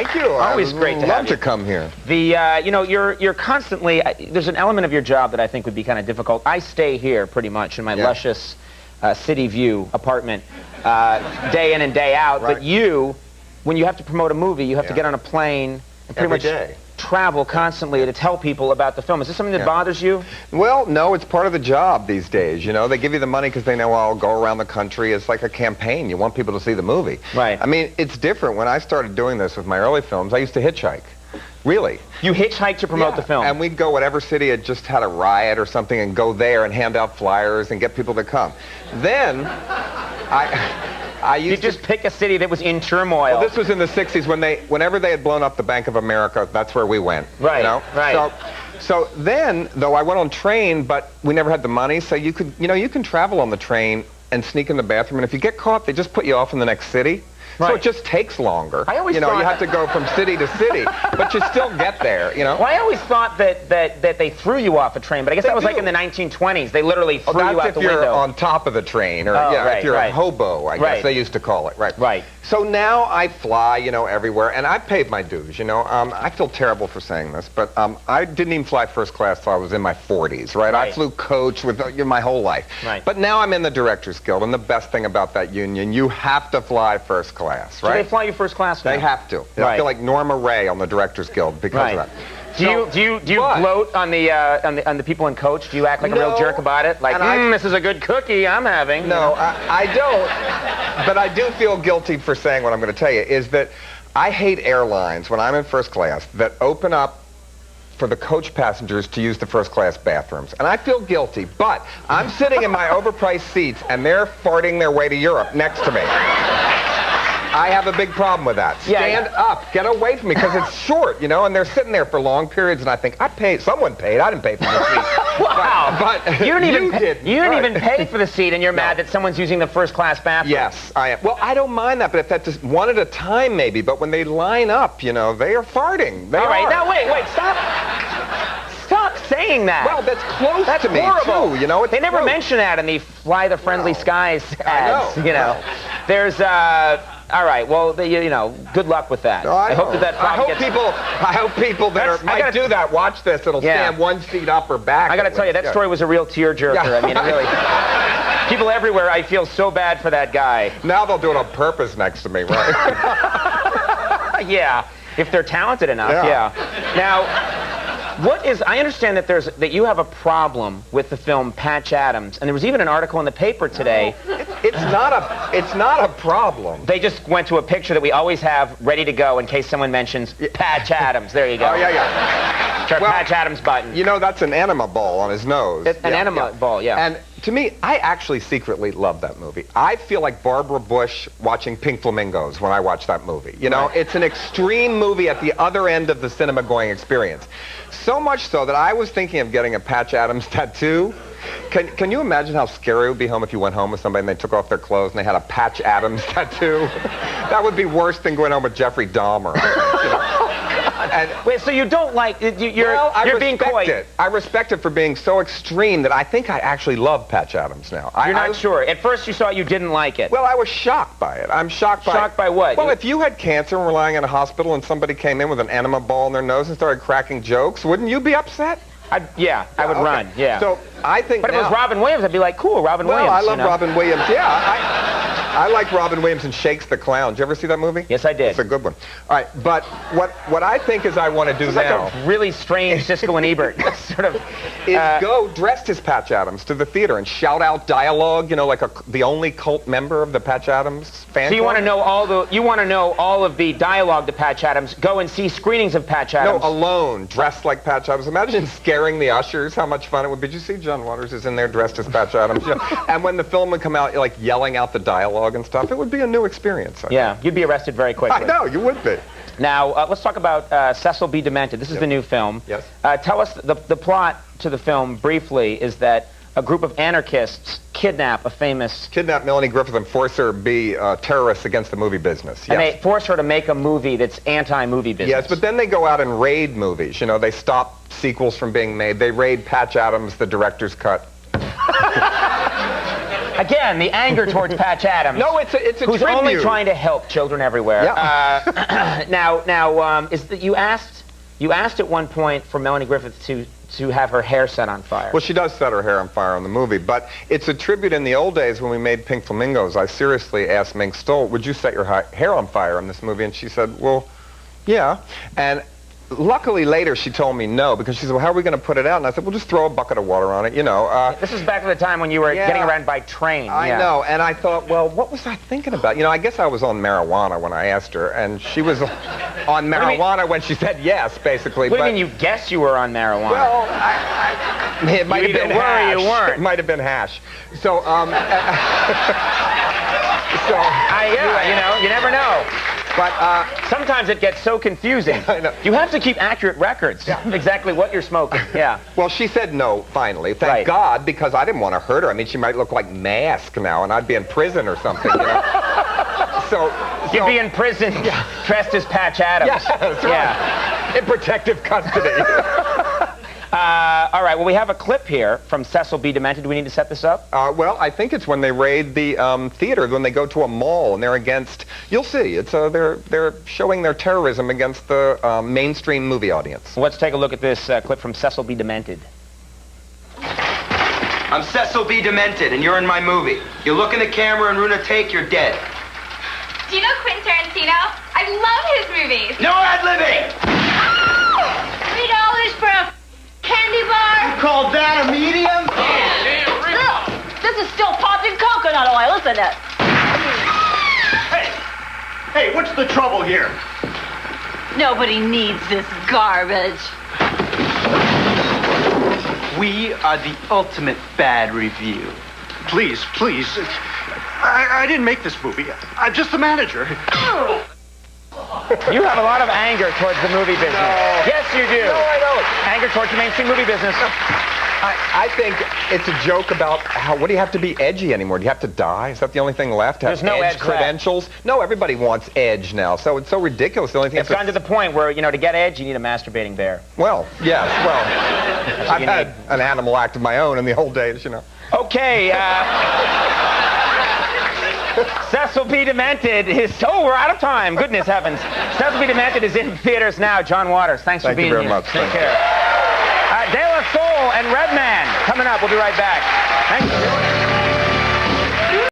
thank you. Always great to have you. Love to come here. The, you know, you're constantly, there's an element of your job that I think would be kind of difficult. I stay here pretty much in my luscious City View apartment day in and day out, but you, when you have to promote a movie, you have to get on a plane and pretty much travel constantly to tell people about the film. Is this something that bothers you? Well, no, it's part of the job these days. You know, they give you the money because they know I'll go around the country. It's like a campaign. You want people to see the movie. Right. I mean, it's different. When I started doing this with my early films, I used to hitchhike. Really. You hitchhiked to promote the film? And we'd go whatever city had just had a riot or something and go there and hand out flyers and get people to come. Then, I used to just pick a city that was in turmoil. Well, this was in the 60s whenever they had blown up the Bank of America, that's where we went. Right, you know? right. So then, though, I went on train, but we never had the money, so you can travel on the train and sneak in the bathroom, and if you get caught, they just put you off in the next city. Right. So it just takes longer. I always you have to go from city to city, but you still get there, you know? Well, I always thought that they threw you off a train, but I guess that was like in the 1920s. They literally threw you out the window. That's if you're on top of the train, or if you're a hobo, I guess they used to call it. Right. So now I fly, everywhere, and I paid my dues, I feel terrible for saying this, but I didn't even fly first class till I was in my 40s, right? I flew coach with my whole life. Right. But now I'm in the Directors Guild, and the best thing about that union, you have to fly first class, right? So they fly you first class now? They have to. I feel like Norma Ray on the Directors Guild because of that. Do you gloat on the people in coach? Do you act like a real jerk about it? Like, this is a good cookie I'm having. No, I don't. But I do feel guilty for saying what I'm going to tell you, is that I hate airlines when I'm in first class that open up for the coach passengers to use the first class bathrooms. And I feel guilty, but I'm sitting in my overpriced seats and they're farting their way to Europe next to me. I have a big problem with that. Stand up, get away from me, because it's short, and they're sitting there for long periods, and I think, someone paid, I didn't pay for the seat. Wow. But you didn't even pay for the seat, and you're mad that someone's using the first class bathroom. Yes, I am. Well, I don't mind that, but if that's just one at a time, maybe, but when they line up, they are farting. All right, now wait, stop. Stop saying that. Well, that's close to me, horrible. too, They never mention that in the Fly the Friendly Skies ads, There's, all right, well, good luck with that. I hope that I hope people that might do that watch this. It'll stand one seat up or back. I got to tell you, that story was a real tearjerker. I mean, it really... People everywhere, I feel so bad for that guy. Now they'll do it on purpose next to me, right? Yeah, if they're talented enough, Now... I understand that you have a problem with the film Patch Adams, and there was even an article in the paper today. It's not a problem. They just went to a picture that we always have ready to go in case someone mentions Patch Adams. There you go. Oh, yeah. It's our Patch Adams button. That's an enema ball on his nose. An enema ball, yeah. And to me, I actually secretly love that movie. I feel like Barbara Bush watching Pink Flamingos when I watch that movie. It's an extreme movie at the other end of the cinema-going experience. So much so that I was thinking of getting a Patch Adams tattoo. Can you imagine how scary it would be if you went home with somebody and they took off their clothes and they had a Patch Adams tattoo? That would be worse than going home with Jeffrey Dahmer. Wait, so you don't like you're being coy. I respect it for being so extreme that I think I actually love Patch Adams now. You're not sure. At first you saw you didn't like it. Well, I was shocked by it. I'm shocked by Shocked by what? Well, if you had cancer and were lying in a hospital and somebody came in with an enema ball in their nose and started cracking jokes, wouldn't you be upset? I would run, So I think But if it was Robin Williams, I'd be like, cool, Robin Williams. Well, I love Robin Williams. Yeah, I like Robin Williams in Shakes the Clown. Did you ever see that movie? Yes, I did. It's a good one. All right, but what I think is I want to do now... like a really strange Siskel and Ebert sort of... is go dressed as Patch Adams to the theater and shout out dialogue, like the only cult member of the Patch Adams fan club. So you want to know all of the dialogue to Patch Adams, go and see screenings of Patch Adams. No, alone, dressed like Patch Adams. Imagine scaring the ushers, how much fun it would be. Did you see John Waters is in there dressed as Patch Adams? And when the film would come out, like yelling out the dialogue and stuff, it would be a new experience. You'd be arrested very quickly. I know, you would be. Now, let's talk about Cecil B. Demented. This is the new film. Yes. Tell us, the plot to the film, briefly, is that a group of anarchists kidnap Melanie Griffith and force her to be terrorists against the movie business. Yes. And they force her to make a movie that's anti-movie business. Yes, but then they go out and raid movies. They stop sequels from being made. They raid Patch Adams, the director's cut. Again, the anger towards Patch Adams. No, it's a who's tribute. only trying to help children everywhere. Yeah. Now, is that you asked at one point for Melanie Griffith to have her hair set on fire. Well, she does set her hair on fire in the movie, but it's a tribute. In the old days when we made Pink Flamingos, I seriously asked Mink Stole, would you set your hair on fire in this movie? And she said, well, yeah. And luckily later she told me no, because she said, well, how are we going to put it out? And I said, well, just throw a bucket of water on it, you know. This is back at the time when you were getting around by train. I know, and I thought, well, what was I thinking about? You know, I guess I was on marijuana when I asked her, and she was on marijuana when she said yes, basically. What do you mean you guessed you were on marijuana? Well, it might have been hash. You weren't. It might have been hash. So, you never know. But sometimes it gets so confusing. I know. You have to keep accurate records. Exactly what you're smoking. Yeah. Well, she said no, finally. Thank God, because I didn't want to hurt her. I mean, she might look like Mask now, and I'd be in prison or something, you know. So you'd be in prison dressed as Patch Adams. Yeah, that's right. In protective custody. All right, well, we have a clip here from Cecil B. Demented. Do we need to set this up? Well, I think it's when they raid the theater, when they go to a mall, and they're against, you'll see, it's they're showing their terrorism against the mainstream movie audience. Well, let's take a look at this clip from Cecil B. Demented. I'm Cecil B. Demented, and you're in my movie. You look in the camera and ruin a take, you're dead. Do you know Quentin Tarantino? I love his movies. No ad-libbing! $3 for a candy bar? You call that a medium? Look, this is still popped in coconut oil, isn't it? Hey, what's the trouble here? Nobody needs this garbage. We are the ultimate bad review. Please. I didn't make this movie. I'm just the manager. You have a lot of anger towards the movie business. No. Yes, you do. No, I don't. Anger towards the mainstream movie business. I think it's a joke about what do you have to be edgy anymore? Do you have to die? Is that the only thing left? There's no edge credentials? No, everybody wants edge now, so it's so ridiculous. The only thing it's gotten to the point where, you know, to get edge, you need a masturbating bear. Well, yes, well, I've had an animal act of my own in the old days, you know. Okay, Cecil B. Demented is... Oh, we're out of time. Goodness heavens. Cecil B. Demented is in theaters now. John Waters, thanks for being here. Thank you very much. Take care. De La Soul and Redman coming up. We'll be right back. Thanks for doing it.